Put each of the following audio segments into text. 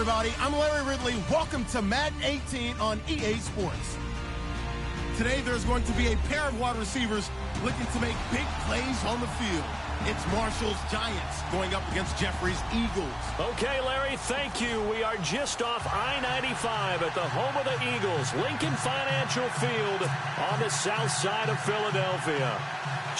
everybody. I'm Larry Ridley. Welcome to Madden 18 on EA Sports. Today, there's going to be a pair of wide receivers looking to make big plays on the field. It's Marshall's Giants going up against Jeffrey's Eagles. Okay, Larry, thank you. We are just off I-95 at the home of the Eagles, Lincoln Financial Field on the south side of Philadelphia.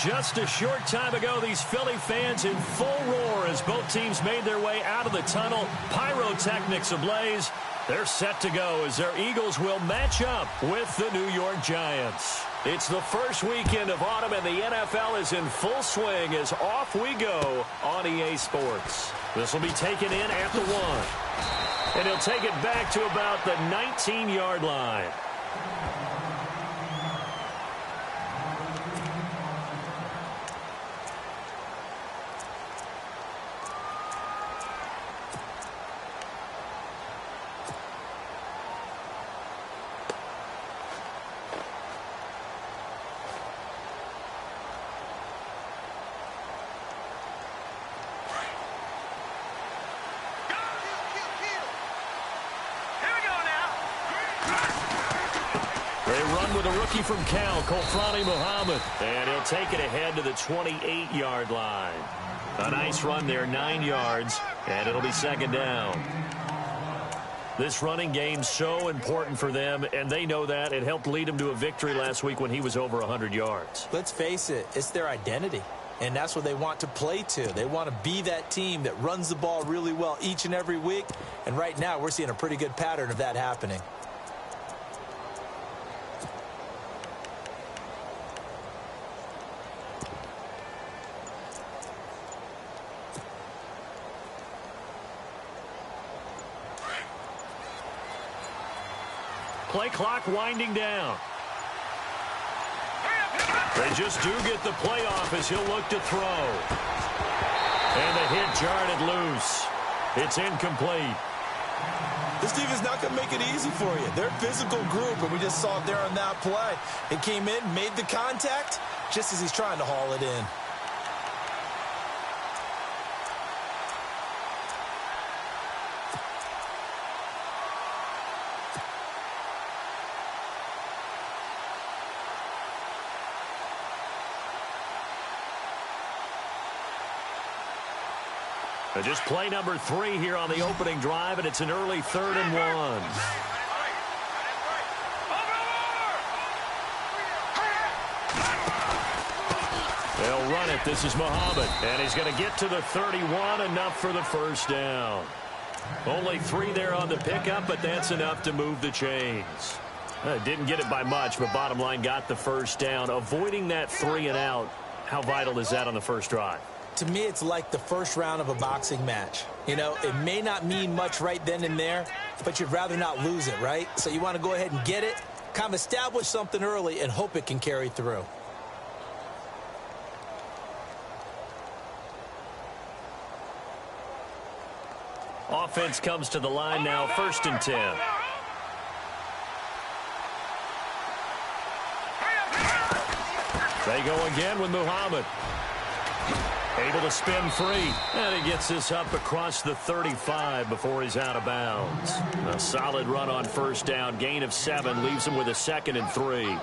Just a short time ago, these Philly fans in full roar as both teams made their way out of the tunnel. Pyrotechnics ablaze. They're set to go as their Eagles will match up with the New York Giants. It's the first weekend of autumn, and the NFL is in full swing as off we go on EA Sports. This will be taken in at the 1. And he'll take it back to about the 19-yard line. With a rookie from Cal, Colfrani Muhammad. And he'll take it ahead to the 28-yard line. A nice run there, 9 yards, and it'll be second down. This running game's so important for them, and they know that. It helped lead them to a victory last week when he was over 100 yards. Let's face it, it's their identity, and that's what they want to play to. They want to be that team that runs the ball really well each and every week, and right now we're seeing a pretty good pattern of that happening. Play clock winding down. They just do get the play off as he'll look to throw. And the hit jarred it loose. It's incomplete. This team is not going to make it easy for you. They're a physical group, and we just saw it there on that play. It came in, made the contact, just as he's trying to haul it in. Just play number 3 here on the opening drive, and it's an early 3rd and 1. They'll run it. This is Muhammad, and he's going to get to the 31, enough for the first down. Only 3 there on the pickup, but that's enough to move the chains. Didn't get it by much, but bottom line got the first down. Avoiding that 3 and out, how vital is that on the first drive? To me, it's like the first round of a boxing match. You know, it may not mean much right then and there, but you'd rather not lose it, right? So you want to go ahead and get it, kind of establish something early, and hope it can carry through. Offense comes to the line now, 1st and 10. They go again with Muhammad. Able to spin free. And he gets this up across the 35 before he's out of bounds. A solid run on first down. Gain of 7 leaves him with a 2nd and 3.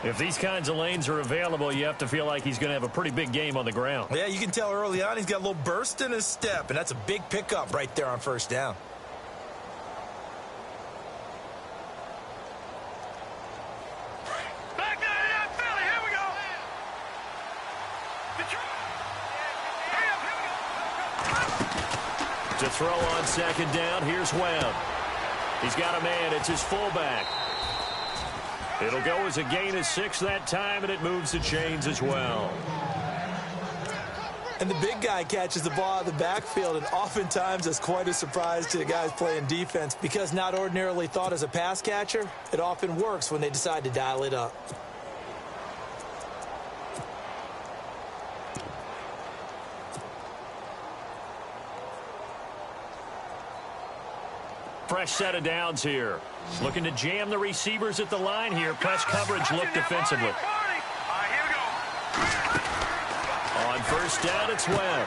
If these kinds of lanes are available, you have to feel like he's going to have a pretty big game on the ground. Yeah, you can tell early on he's got a little burst in his step, and that's a big pickup right there on first down. To throw on second down, here's Webb. He's got a man. It's his fullback. It'll go as a gain of 6 that time, and it moves the chains as well. And the big guy catches the ball out of the backfield, and oftentimes that's quite a surprise to the guys playing defense because not ordinarily thought as a pass catcher, it often works when they decide to dial it up. Fresh set of downs here. Looking to jam the receivers at the line here. Press coverage look defensively. On first down, it's Webb.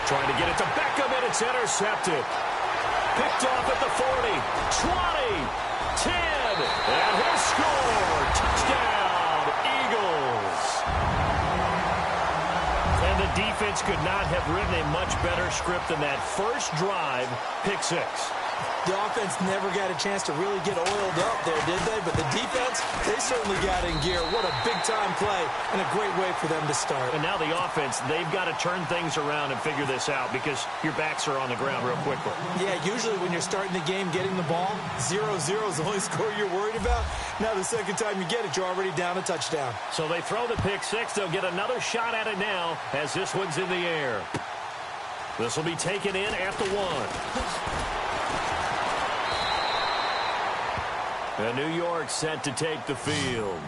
Trying to get it to Beckham, and it's intercepted. Picked off at the 40, 20, 10, and he'll score. Touchdown, Eagles. And the defense could not have written a much better script than that first drive, pick six. The offense never got a chance to really get oiled up there, did they? But the defense, they certainly got in gear. What a big-time play and a great way for them to start. And now the offense, they've got to turn things around and figure this out because your backs are on the ground real quickly. Yeah, usually when you're starting the game, getting the ball, 0-0 is the only score you're worried about. Now the second time you get it, you're already down a touchdown. So they throw the pick six. They'll get another shot at it now as this one's in the air. This will be taken in at the 1. And New York set to take the field.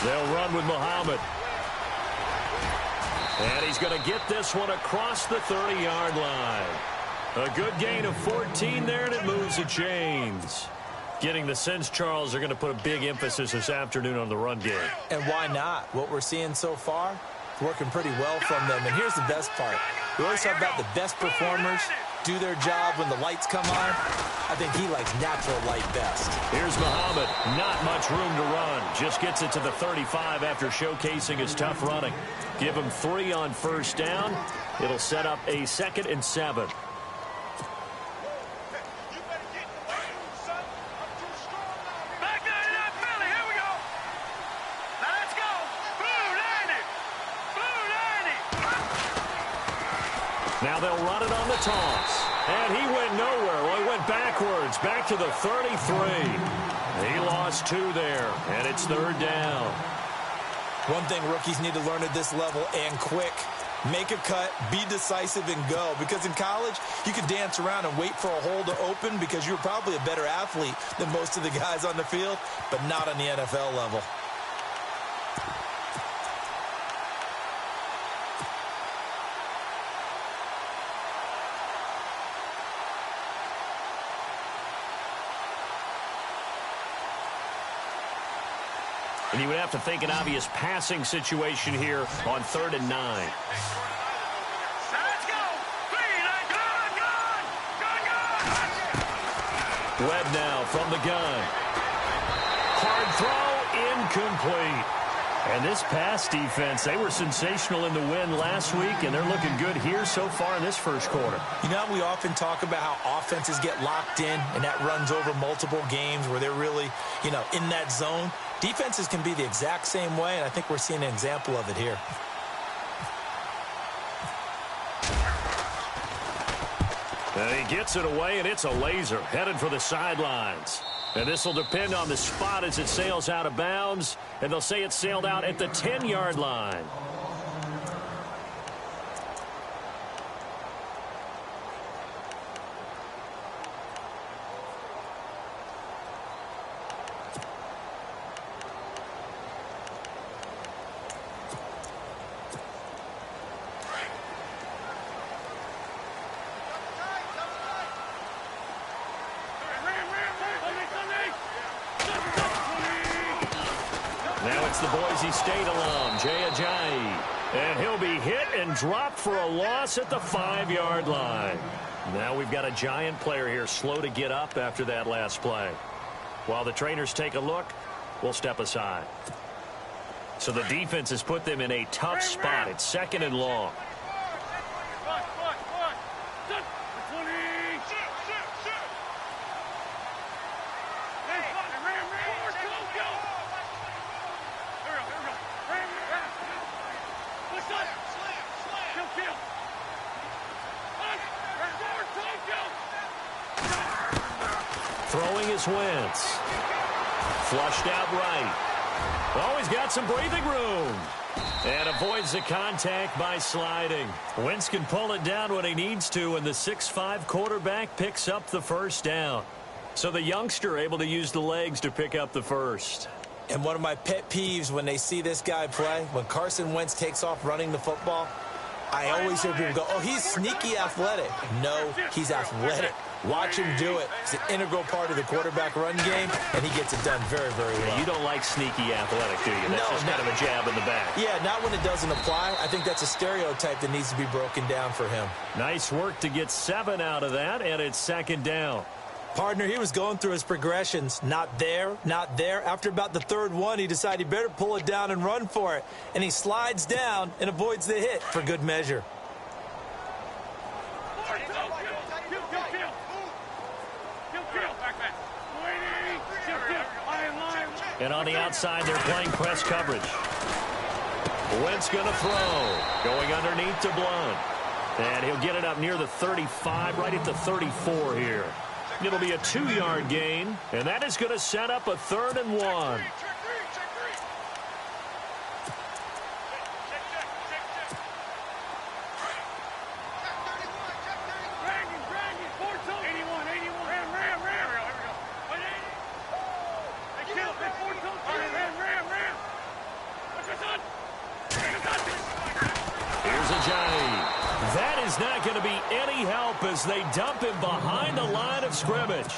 They'll run with Muhammad. And he's going to get this one across the 30-yard line. A good gain of 14 there, and it moves the chains. Getting the sense, Charles, they're going to put a big emphasis this afternoon on the run game. And why not? What we're seeing so far, it's working pretty well from them. And here's the best part. We always talk about the best performers do their job when the lights come on. I think he likes natural light best. Here's Muhammad. Not much room to run. Just gets it to the 35 after showcasing his tough running. Give him 3 on first down. It'll set up a 2nd and 7. Now they'll run it on the toss. And he went nowhere. Well, he went backwards, back to the 33. He lost 2 there, and it's 3rd down. One thing rookies need to learn at this level, and quick, make a cut, be decisive, and go. Because in college, you could dance around and wait for a hole to open because you're probably a better athlete than most of the guys on the field, but not on the NFL level. And you would have to think an obvious passing situation here on 3rd and 9. Webb now from the gun. Hard throw, incomplete. And this pass defense, they were sensational in the win last week, and they're looking good here so far in this first quarter. You know, we often talk about how offenses get locked in, and that runs over multiple games where they're really, in that zone. Defenses can be the exact same way, and I think we're seeing an example of it here. And he gets it away, and it's a laser headed for the sidelines. And this will depend on the spot as it sails out of bounds, and they'll say it sailed out at the 10-yard line. Now it's the Boise State alum, Jay Ajayi. And he'll be hit and dropped for a loss at the 5-yard line. Now we've got a giant player here slow to get up after that last play. While the trainers take a look, we'll step aside. So the defense has put them in a tough spot. It's 2nd and long. Throwing is Wentz. Flushed out right. Oh, he's got some breathing room. And avoids the contact by sliding. Wentz can pull it down when he needs to, and the 6'5" quarterback picks up the first down. So the youngster able to use the legs to pick up the first. And one of my pet peeves when they see this guy play, when Carson Wentz takes off running the football, I always hear people go, oh, he's sneaky athletic. No, he's athletic. Watch him do it. It's an integral part of the quarterback run game, and he gets it done very, very well. Yeah, you don't like sneaky athletic, do you? That's just kind of a jab in the back. Yeah, not when it doesn't apply. I think that's a stereotype that needs to be broken down for him. Nice work to get 7 out of that, and it's 2nd down. Partner, he was going through his progressions. Not there, not there. After about the 3rd one, he decided he better pull it down and run for it. And he slides down and avoids the hit for good measure. And on the outside, they're playing press coverage. Wentz going to throw. Going underneath to Blunt. And he'll get it up near the 35, right at the 34 here. It'll be a 2-yard gain, and that is going to set up a 3rd and 1. Not going to be any help as they dump him behind the line of scrimmage.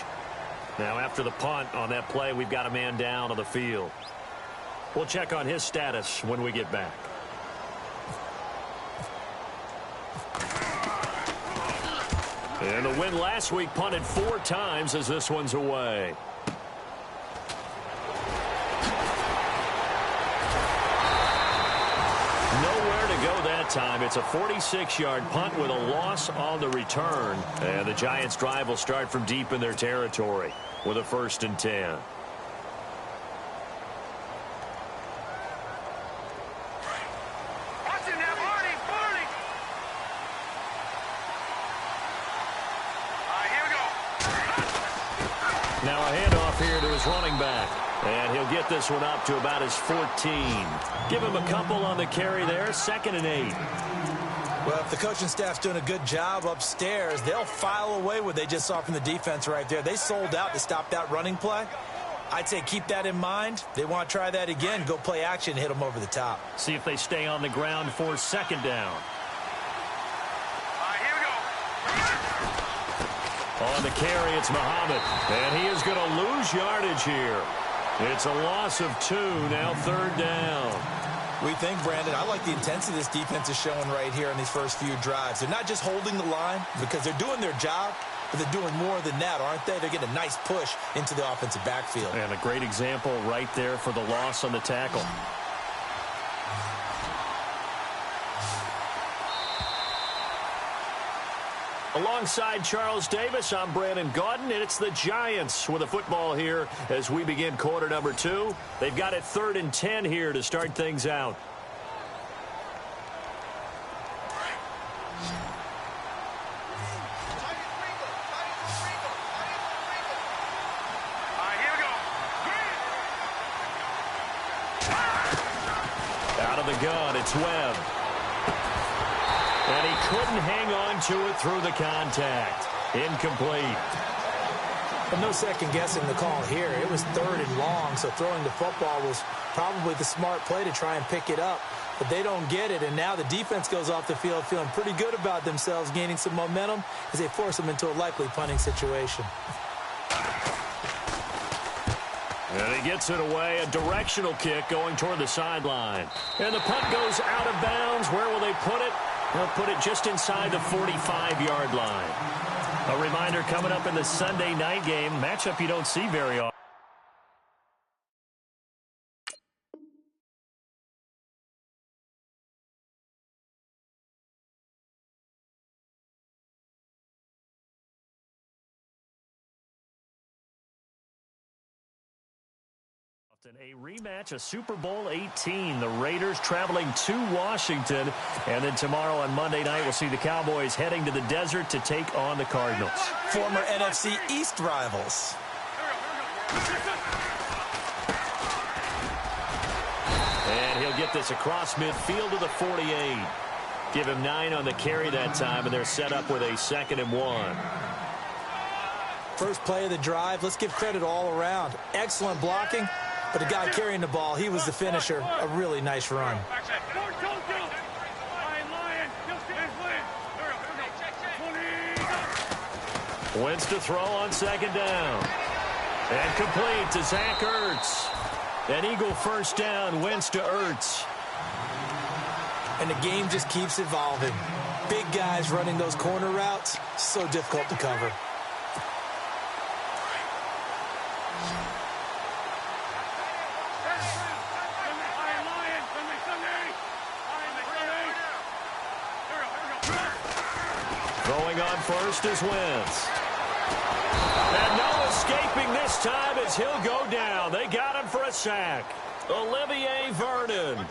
Now after the punt on that play, we've got a man down on the field. We'll check on his status when we get back. And the win last week punted 4 times as this one's away. Time. It's a 46-yard punt with a loss on the return. And the Giants' drive will start from deep in their territory with a 1st and 10. Now a handoff here to his running back. And he'll get this one up to about his 14. Give him a couple on the carry there. 2nd and 8. Well, if the coaching staff's doing a good job upstairs, they'll file away what they just saw from the defense right there. They sold out to stop that running play. I'd say keep that in mind. They want to try that again. Go play action, hit them over the top. See if they stay on the ground for 2nd down. On the carry, it's Muhammad. And he is going to lose yardage here. It's a loss of 2, now 3rd down. We think, Brandon, I like the intensity this defense is showing right here in these first few drives. They're not just holding the line because they're doing their job, but they're doing more than that, aren't they? They're getting a nice push into the offensive backfield. And a great example right there for the loss on the tackle. Alongside Charles Davis, I'm Brandon Gaudin, and it's the Giants with the football here as we begin quarter number 2. They've got it 3rd and 10 here to start things out. Out of the gun, it's Webb. And he couldn't hang on to it through the contact. Incomplete. But no second guessing the call here. It was 3rd and long, so throwing the football was probably the smart play to try and pick it up. But they don't get it, and now the defense goes off the field feeling pretty good about themselves, gaining some momentum as they force them into a likely punting situation. And he gets it away, a directional kick going toward the sideline. And the punt goes out of bounds. Where will they put it? They'll put it just inside the 45-yard line. A reminder coming up in the Sunday night game, matchup you don't see very often. A rematch of Super Bowl 18. The Raiders traveling to Washington. And then tomorrow on Monday night, we'll see the Cowboys heading to the desert to take on the Cardinals. Former NFC East rivals. And he'll get this across midfield to the 48. Give him 9 on the carry that time, and they're set up with a 2nd and 1. First play of the drive. Let's give credit all around. Excellent blocking. But the guy carrying the ball, he was the finisher. A really nice run. Wentz to throw on second down. And complete to Zach Ertz. An Eagle first down, Wentz to Ertz. And the game just keeps evolving. Big guys running those corner routes, so difficult to cover. Throwing on first is Wentz. And no escaping this time as he'll go down. They got him for a sack. Olivier Vernon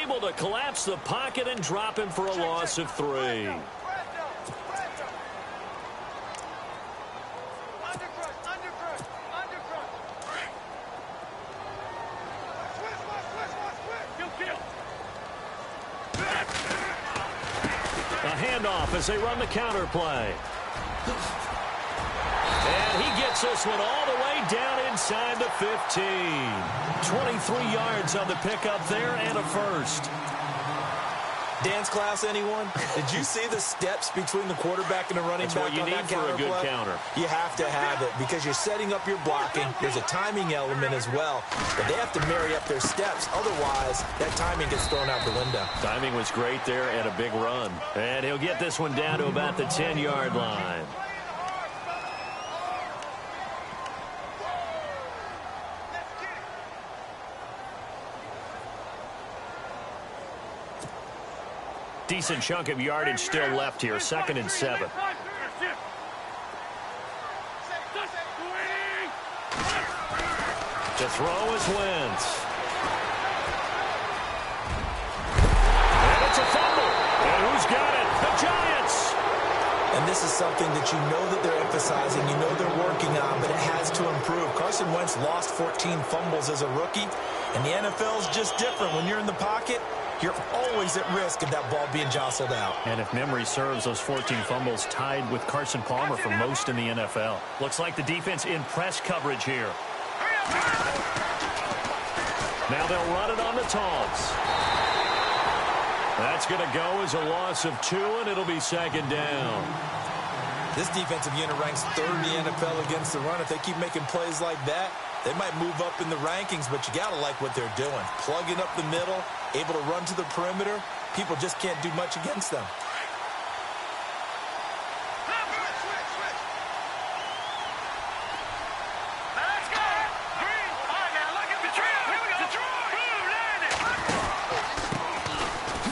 able to collapse the pocket and drop him for a loss of 3. A handoff as they run the counter play. And he gets this one all the way down inside the 15. 23 yards on the pickup there and a first. Dance class, anyone? Did you see the steps between the quarterback and the running back? That's what you need for a good counter. You have to have it because you're setting up your blocking. There's a timing element as well. But they have to marry up their steps. Otherwise, that timing gets thrown out the window. Timing was great there and a big run. And he'll get this one down to about the 10-yard line. Decent chunk of yardage still left here. 2nd and 7. To throw is Wentz. And it's a fumble. And who's got it? The Giants. And this is something that you know that they're emphasizing, you know they're working on, but it has to improve. Carson Wentz lost 14 fumbles as a rookie, and the NFL is just different. When you're in the pocket, you're always at risk of that ball being jostled out. And if memory serves, those 14 fumbles tied with Carson Palmer for most in the NFL. Looks like the defense in press coverage here. Now they'll run it on the taunts. That's going to go as a loss of 2, and it'll be 2nd down. This defensive unit ranks 3rd in the NFL against the run. If they keep making plays like that, they might move up in the rankings, but you got to like what they're doing. Plugging up the middle, able to run to the perimeter. People just can't do much against them.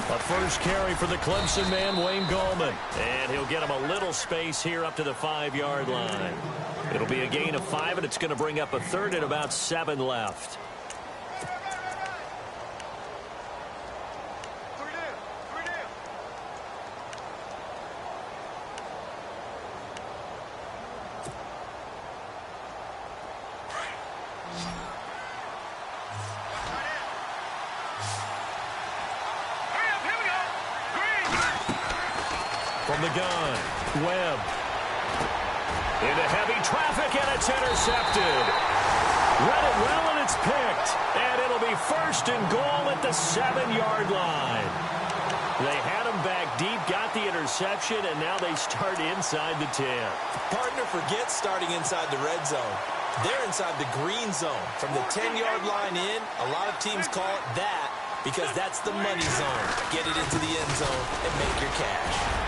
A first carry for the Clemson man, Wayne Gallman. And he'll get him a little space here up to the 5-yard line. It'll be a gain of 5, and it's going to bring up a 3rd and about 7 left. From the gun, Webb. Into heavy traffic, and it's intercepted. Read it well, and it's picked. And it'll be 1st and goal at the 7-yard line. They had him back deep, got the interception, and now they start inside the 10. Partner forgets starting inside the red zone. They're inside the green zone. From the 10-yard line in, a lot of teams call it that because that's the money zone. Get it into the end zone and make your cash.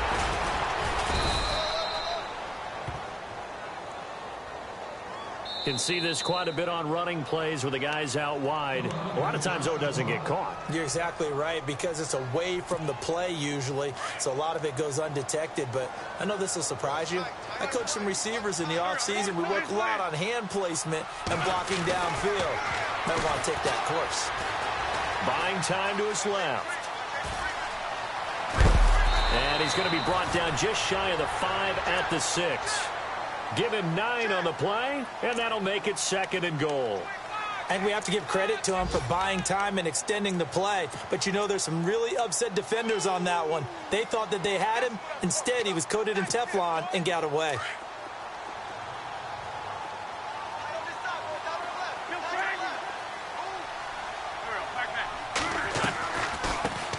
Can see this quite a bit on running plays with the guys out wide. A lot of times, though, it doesn't get caught. You're exactly right, because it's away from the play usually, so a lot of it goes undetected. But I know this will surprise you. I coach some receivers in the offseason. We work a lot on hand placement and blocking downfield. Might want to take that course. Buying time to his left. And he's going to be brought down just shy of the 5 at the 6. Give him 9 on the play, and that'll make it 2nd and goal. And we have to give credit to him for buying time and extending the play. But you know, there's some really upset defenders on that one. They thought that they had him. Instead, he was coated in Teflon and got away.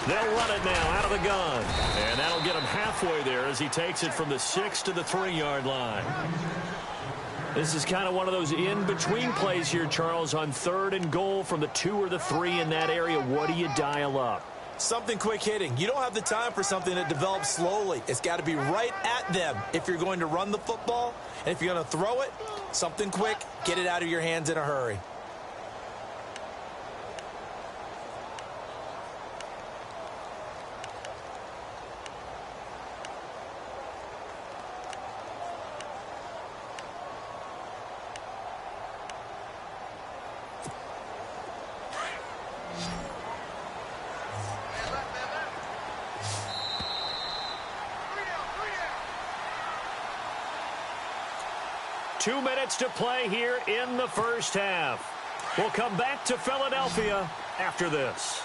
They'll run it now out of the gun. And that'll get him halfway there as he takes it from the 6 to the 3-yard line. This is kind of one of those in-between plays here, Charles, on 3rd and goal from the 2 or the 3 in that area. What do you dial up? Something quick hitting. You don't have the time for something that develops slowly. It's got to be right at them if you're going to run the football. And if you're going to throw it, something quick, get it out of your hands in a hurry. Two minutes to play here in the first half. We'll come back to Philadelphia after this.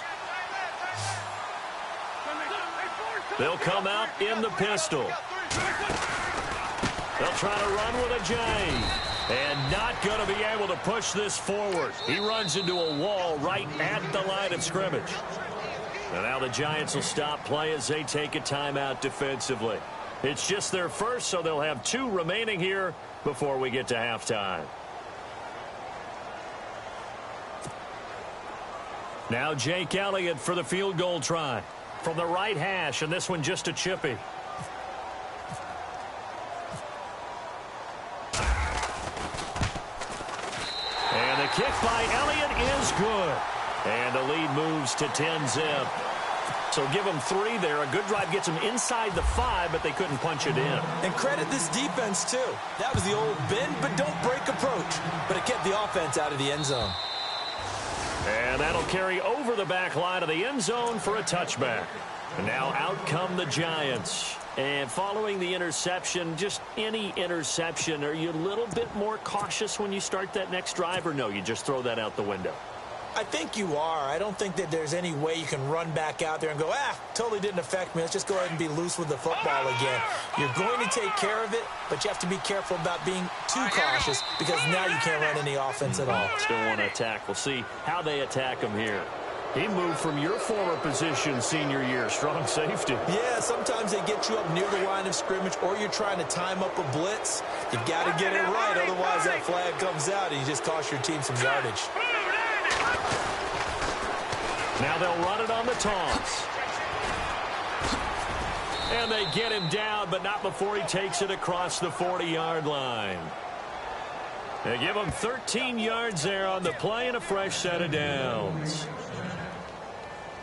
They'll come out in the pistol. They'll try to run with a J. And not going to be able to push this forward. He runs into a wall right at the line of scrimmage. And now the Giants will stop play as they take a timeout defensively. It's just their first, so they'll have 2 remaining here before we get to halftime. Now Jake Elliott for the field goal try. From the right hash, and this one just a chippy. And the kick by Elliott is good. And the lead moves to 10-zip. So give them 3 there. A good drive gets them inside the 5, but they couldn't punch it in. And credit this defense, too. That was the old bend but don't break approach. But it kept the offense out of the end zone. And that'll carry over the back line of the end zone for a touchback. And now out come the Giants. And following the interception, just any interception, are you a little bit more cautious when you start that next drive, or no, you just throw that out the window? I think you are. I don't think that there's any way you can run back out there and go, totally didn't affect me. Let's just go ahead and be loose with the football again. You're going to take care of it, but you have to be careful about being too cautious because now you can't run any offense at all. Still want to attack. We'll see how they attack him here. He moved from your former position senior year, strong safety. Yeah, sometimes they get you up near the line of scrimmage or you're trying to time up a blitz. You've got to get it right, otherwise that flag comes out and you just cost your team some yardage. Now they'll run it on the taunts. And they get him down, but not before he takes it across the 40-yard line. They give him 13 yards there on the play and a fresh set of downs.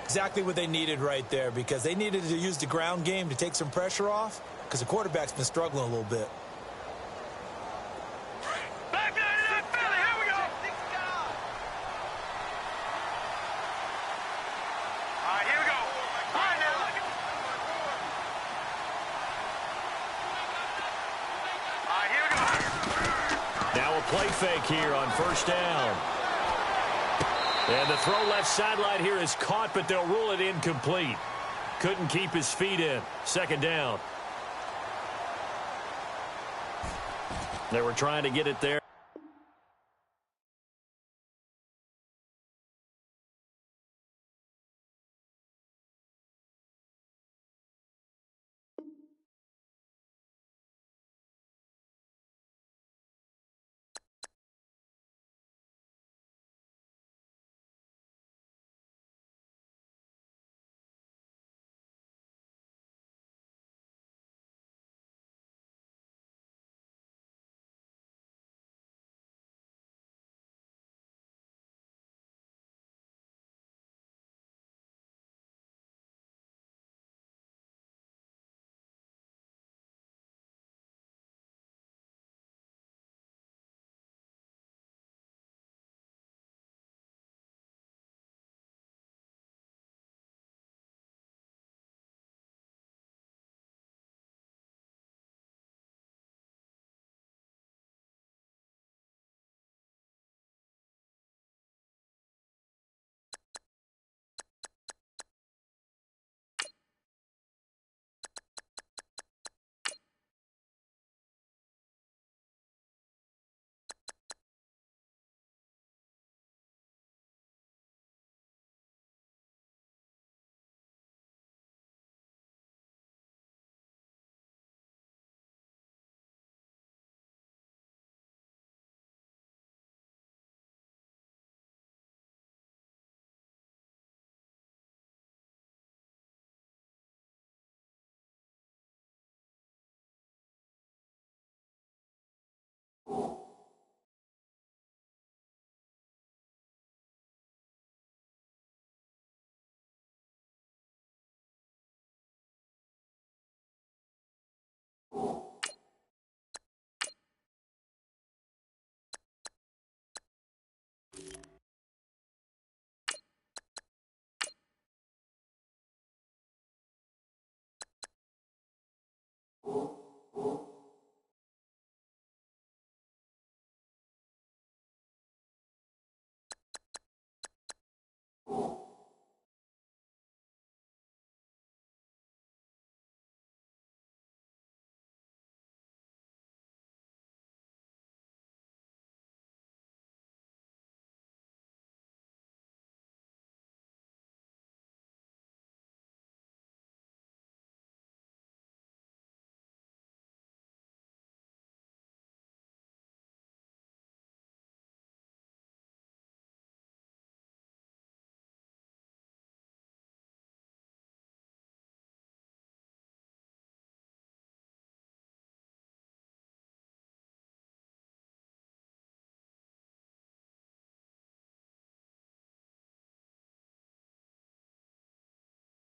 Exactly what they needed right there because they needed to use the ground game to take some pressure off because the quarterback's been struggling a little bit. Play fake here on first down. And the throw left sideline here is caught, but they'll rule it incomplete. Couldn't keep his feet in. Second down. They were trying to get it there.